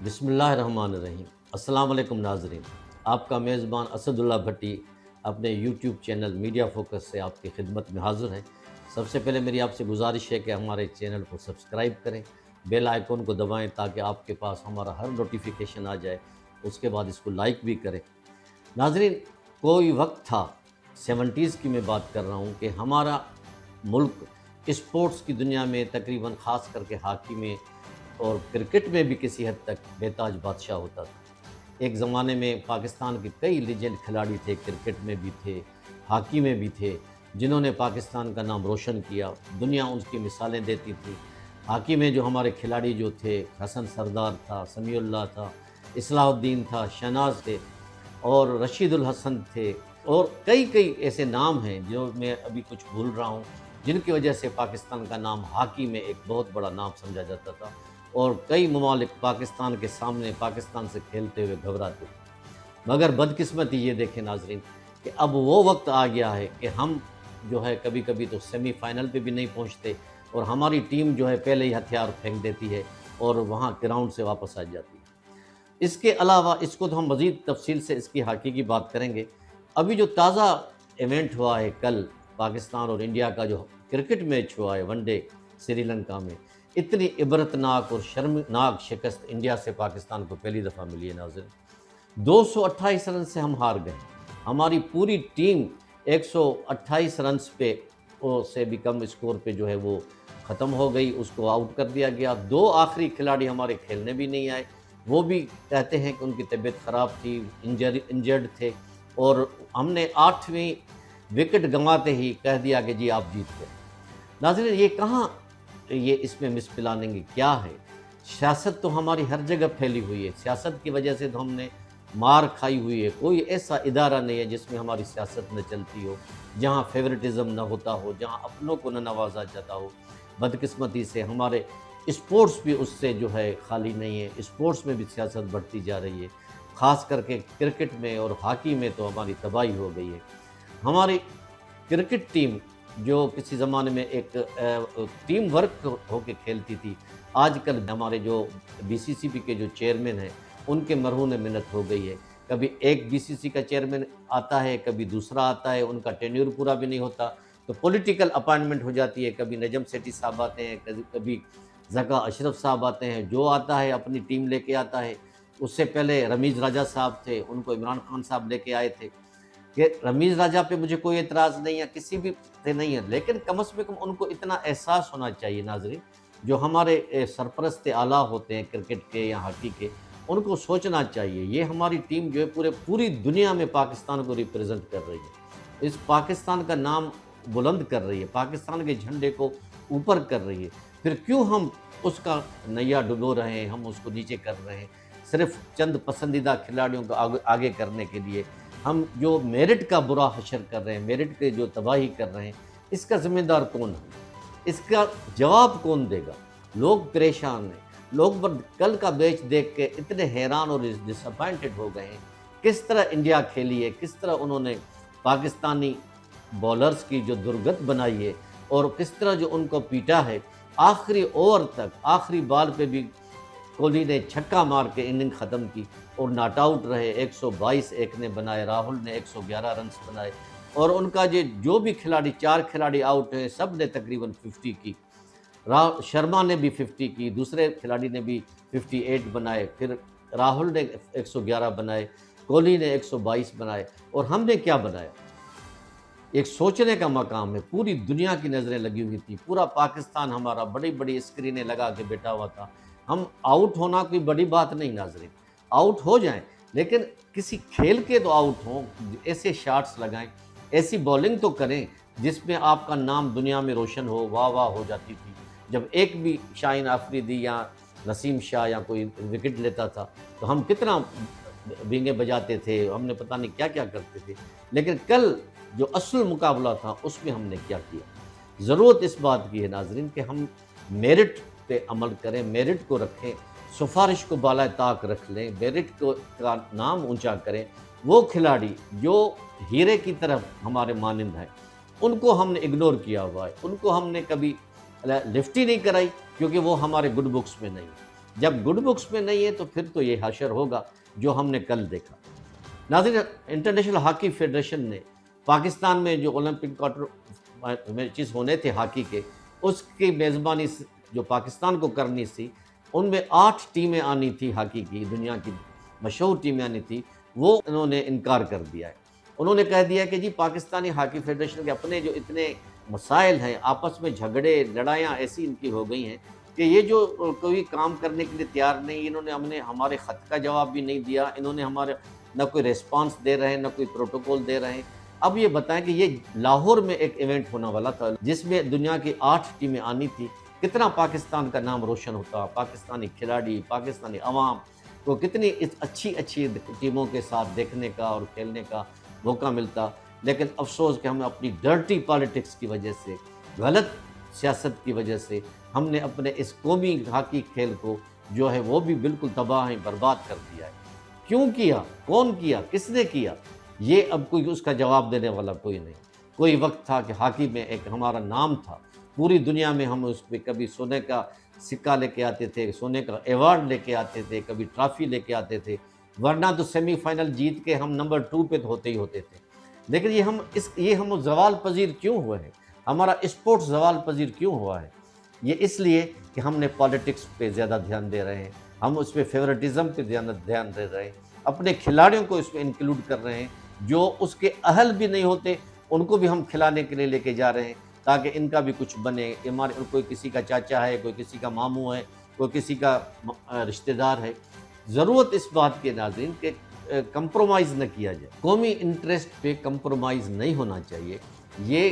بسم اللہ الرحمن الرحیم۔ السلام علیکم ناظرین، آپ کا میزبان اسد اللہ بھٹی اپنے یوٹیوب چینل میڈیا فوکس سے آپ کی خدمت میں حاضر ہیں۔ سب سے پہلے میری آپ سے گزارش ہے کہ ہمارے چینل کو سبسکرائب کریں، بیل آئیکن کو دبائیں تاکہ آپ کے پاس ہمارا ہر نوٹیفیکیشن آ جائے، اس کے بعد اس کو لائک بھی کریں۔ ناظرین، کوئی وقت تھا 70s کی میں بات کر رہا ہوں کہ ہمارا ملک اسپورٹس کی دنیا میں تقریباً خاص کر کے ہاکی میں اور کرکٹ میں بھی کسی حد تک بے تاج بادشاہ ہوتا تھا۔ ایک زمانے میں پاکستان کے کئی لیجنڈ کھلاڑی تھے، کرکٹ میں بھی تھے، ہاکی میں بھی تھے، جنہوں نے پاکستان کا نام روشن کیا۔ دنیا ان کی مثالیں دیتی تھی۔ ہاکی میں جو ہمارے کھلاڑی جو تھے، حسن سردار تھا، سمیع اللہ تھا، اصلاح الدین تھا، شہناز تھے اور رشید الحسن تھے، اور کئی ایسے نام ہیں جو میں ابھی کچھ بھول رہا ہوں، جن کی وجہ سے پاکستان کا نام ہاکی میں ایک بہت بڑا نام سمجھا جاتا تھا، اور کئی ممالک پاکستان کے سامنے پاکستان سے کھیلتے ہوئے گھبراتے تھے۔ مگر بدقسمتی یہ دیکھیں ناظرین کہ اب وہ وقت آ گیا ہے کہ ہم جو ہے کبھی کبھی تو سیمی فائنل پہ بھی نہیں پہنچتے، اور ہماری ٹیم جو ہے پہلے ہی ہتھیار پھینک دیتی ہے اور وہاں گراؤنڈ سے واپس آ جاتی ہے۔ اس کے علاوہ اس کو تو ہم مزید تفصیل سے اس کی ہاکی کی بات کریں گے۔ ابھی جو تازہ ایونٹ ہوا ہے کل، پاکستان اور انڈیا کا جو کرکٹ میچ ہوا ہے ون ڈے سری لنکا میں، اتنی عبرتناک اور شرمناک شکست انڈیا سے پاکستان کو پہلی دفعہ ملی ہے ناظرین۔ 228 رن سے ہم ہار گئے۔ ہماری پوری ٹیم 128 رنز پہ سے بھی کم اسکور پہ جو ہے وہ ختم ہو گئی، اس کو آؤٹ کر دیا گیا۔ 2 آخری کھلاڑی ہمارے کھیلنے بھی نہیں آئے، وہ بھی کہتے ہیں کہ ان کی طبیعت خراب تھی، انجرڈ تھے، اور ہم نے 8ویں وکٹ گنواتے ہی کہہ دیا کہ جی آپ جیت گئے۔ ناظرین، یہ کہاں یہ اس میں مس پلاننگ کیا ہے؟ سیاست تو ہماری ہر جگہ پھیلی ہوئی ہے، سیاست کی وجہ سے تو ہم نے مار کھائی ہوئی ہے۔ کوئی ایسا ادارہ نہیں ہے جس میں ہماری سیاست نہ چلتی ہو، جہاں فیورٹزم نہ ہوتا ہو، جہاں اپنوں کو نہ نوازا جاتا ہو۔ بدقسمتی سے ہمارے اسپورٹس بھی اس سے جو ہے خالی نہیں ہے، اسپورٹس میں بھی سیاست بڑھتی جا رہی ہے، خاص کر کے کرکٹ میں اور ہاکی میں تو ہماری تباہی ہو گئی ہے۔ ہماری کرکٹ ٹیم جو کسی زمانے میں ایک ٹیم ورک ہو کے کھیلتی تھی، آج کل ہمارے جو بی سی سی بی کے جو چیئرمین ہیں، ان کے مرہون منت ہو گئی ہے۔ کبھی ایک بی سی سی کا چیئرمین آتا ہے، کبھی دوسرا آتا ہے، ان کا ٹینیور پورا بھی نہیں ہوتا تو پولیٹیکل اپائنٹمنٹ ہو جاتی ہے۔ کبھی نجم سیٹھی صاحب آتے ہیں، کبھی ذکا اشرف صاحب آتے ہیں، جو آتا ہے اپنی ٹیم لے کے آتا ہے۔ اس سے پہلے رمیز راجہ صاحب تھے، ان کو عمران خان صاحب لے کے آئے تھے۔ کہ رمیز راجہ پہ مجھے کوئی اعتراض نہیں ہے، کسی بھی سے نہیں ہے، لیکن کم از کم ان کو اتنا احساس ہونا چاہیے ناظرین، جو ہمارے سرپرست اعلیٰ ہوتے ہیں کرکٹ کے یا ہاکی کے، ان کو سوچنا چاہیے یہ ہماری ٹیم جو ہے پوری دنیا میں پاکستان کو ریپرزنٹ کر رہی ہے، اس پاکستان کا نام بلند کر رہی ہے، پاکستان کے جھنڈے کو اوپر کر رہی ہے، پھر کیوں ہم اس کا نیا ڈبو رہے ہیں، ہم اس کو نیچے کر رہے ہیں صرف چند پسندیدہ کھلاڑیوں کو آگے کرنے کے لیے؟ ہم جو میرٹ کا برا حشر کر رہے ہیں، میرٹ کے جو تباہی کر رہے ہیں، اس کا ذمہ دار کون ہے؟ اس کا جواب کون دے گا؟ لوگ پریشان ہیں، لوگ کل کا میچ دیکھ کے اتنے حیران اور ڈس اپوائنٹڈ ہو گئے ہیں، کس طرح انڈیا کھیلی ہے، کس طرح انہوں نے پاکستانی بولرز کی جو درگت بنائی ہے، اور کس طرح جو ان کو پیٹا ہے۔ آخری اوور تک، آخری بال پہ بھی کوہلی نے چھکا مار کے اننگ ختم کی اور ناٹ آؤٹ رہے۔ 122 ایک نے بنائے، راہل نے 111 رنز بنائے، اور ان کا جو بھی کھلاڑی، 4 کھلاڑی آؤٹ ہیں، سب نے تقریباً 50 کی۔ شرما نے بھی 50 کی، دوسرے کھلاڑی نے بھی 58 بنائے، پھر راہل نے 111 بنائے، کوہلی نے 122 بنائے، اور ہم نے کیا بنایا؟ ایک سوچنے کا مقام ہے۔ پوری دنیا کی نظریں لگی ہوئی تھی، پورا پاکستان ہمارا بڑی بڑی اسکرینیں لگا کے بیٹھا ہوا تھا۔ ہم آؤٹ ہونا کوئی بڑی بات نہیں ناظرین، آؤٹ ہو جائیں، لیکن کسی کھیل کے تو آؤٹ ہوں، ایسے شاٹس لگائیں، ایسی بولنگ تو کریں جس میں آپ کا نام دنیا میں روشن ہو۔ واہ واہ ہو جاتی تھی جب ایک بھی شاہین آفریدی یا نسیم شاہ یا کوئی وکٹ لیتا تھا، تو ہم کتنا بینگیں بجاتے تھے، ہم نے پتہ نہیں کیا کیا کرتے تھے۔ لیکن کل جو اصل مقابلہ تھا اس میں ہم نے کیا کیا؟ ضرورت اس بات کی ہے ناظرین کہ ہم میرٹ پہ عمل کریں، میرٹ کو رکھیں، سفارش کو بالائے طاق رکھ لیں، میرٹ کا نام اونچا کریں۔ وہ کھلاڑی جو ہیرے کی طرف ہمارے مانند ہیں، ان کو ہم نے اگنور کیا ہوا ہے، ان کو ہم نے کبھی لفٹ ہی نہیں کرائی، کیونکہ وہ ہمارے گڈ بکس میں نہیں ہے۔ جب گڈ بکس میں نہیں ہے تو پھر تو یہ حشر ہوگا جو ہم نے کل دیکھا۔ ناظرین، انٹرنیشنل ہاکی فیڈریشن نے پاکستان میں جو اولمپک کوارٹر میچز ہونے تھے ہاکی کے، اس کی میزبانی جو پاکستان کو کرنی تھی، ان میں 8 ٹیمیں آنی تھی ہاکی کی، دنیا کی مشہور ٹیمیں آنی تھی، وہ انہوں نے انکار کر دیا ہے۔ انہوں نے کہہ دیا کہ جی پاکستانی ہاکی فیڈریشن کے اپنے جو اتنے مسائل ہیں، آپس میں جھگڑے لڑائیاں ایسی ان کی ہو گئی ہیں کہ یہ جو کوئی کام کرنے کے لیے تیار نہیں، انہوں نے ہمارے خط کا جواب بھی نہیں دیا، انہوں نے ہمارے نہ کوئی ریسپانس دے رہے ہیں، نہ کوئی پروٹوکول دے رہے ہیں۔ اب یہ بتائیں کہ یہ لاہور میں ایک ایونٹ ہونا والا تھا جس میں دنیا کی 8 ٹیمیں آنی تھی، کتنا پاکستان کا نام روشن ہوتا، پاکستانی کھلاڑی، پاکستانی عوام کو کتنی اچھی ٹیموں کے ساتھ دیکھنے کا اور کھیلنے کا موقع ملتا۔ لیکن افسوس کہ ہم اپنی ڈرٹی پالیٹکس کی وجہ سے، غلط سیاست کی وجہ سے ہم نے اپنے اس قومی ہاکی کھیل کو جو ہے وہ بھی بالکل تباہ برباد کر دیا ہے۔ کیوں کیا؟ کون کیا؟ کس نے کیا؟ یہ اب کوئی اس کا جواب دینے والا کوئی نہیں۔ کوئی وقت تھا کہ ہاکی میں ایک ہمارا نام تھا، پوری دنیا میں ہم اس پہ کبھی سونے کا سکہ لے کے آتے تھے، سونے کا ایوارڈ لے کے آتے تھے، کبھی ٹرافی لے کے آتے تھے، ورنہ تو سیمی فائنل جیت کے ہم نمبر 2 پہ ہوتے ہی ہوتے تھے۔ لیکن یہ ہم زوال پذیر کیوں ہوئے ہیں؟ ہمارا اسپورٹس زوال پذیر کیوں ہوا ہے؟ یہ اس لیے کہ ہم نے پالیٹکس پہ زیادہ دھیان دے رہے ہیں، ہم اس پہ فیورٹزم پہ دھیان دے رہے ہیں، اپنے کھلاڑیوں کو اس میں انکلوڈ کر رہے ہیں جو اس کے اہل بھی نہیں ہوتے، ان کو بھی ہم کھلانے کے لیے لے کے جا رہے ہیں تاکہ ان کا بھی کچھ بنے۔ کوئی کسی کا چاچا ہے، کوئی کسی کا ماموں ہے، کوئی کسی کا رشتہ دار ہے۔ ضرورت اس بات کے ناظرین کہ کمپرومائز نہ کیا جائے، قومی انٹرسٹ پہ کمپرومائز نہیں ہونا چاہیے۔ یہ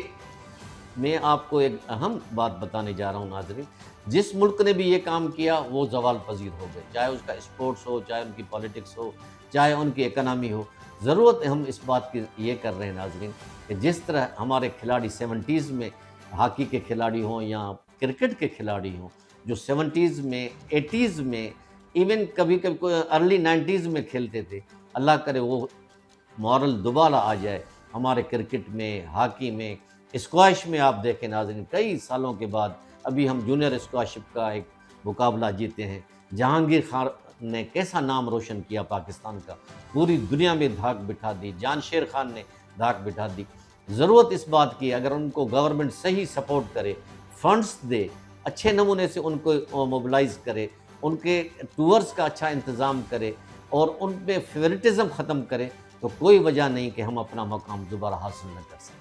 میں آپ کو ایک اہم بات بتانے جا رہا ہوں ناظرین، جس ملک نے بھی یہ کام کیا وہ زوال پذیر ہو گئے، چاہے اس کا اسپورٹس ہو، چاہے ان کی پالیٹکس ہو، چاہے ان کی اکنامی ہو۔ ضرورت ہم اس بات کی یہ کر رہے ہیں ناظرین کہ جس طرح ہمارے کھلاڑی 70s میں ہاکی کے کھلاڑی ہوں یا کرکٹ کے کھلاڑی ہوں، جو 70s میں 80s میں ایون کبھی کبھی ارلی 90s میں کھیلتے تھے، اللہ کرے وہ مورل دوبارہ آ جائے ہمارے کرکٹ میں، ہاکی میں، اسکواش میں۔ آپ دیکھیں ناظرین، کئی سالوں کے بعد ابھی ہم جونیئر اسکواش کا ایک مقابلہ جیتے ہیں۔ جہانگیر خان نے کیسا نام روشن کیا پاکستان کا، پوری دنیا میں دھاک بٹھا دی، جان شیر خان نے دھاک بٹھا دی۔ ضرورت اس بات کی اگر ان کو گورنمنٹ صحیح سپورٹ کرے، فنڈز دے، اچھے نمونے سے ان کو موبلائز کرے، ان کے ٹورز کا اچھا انتظام کرے اور ان پہ فیورٹزم ختم کرے، تو کوئی وجہ نہیں کہ ہم اپنا مقام دوبارہ حاصل نہ کر سکیں۔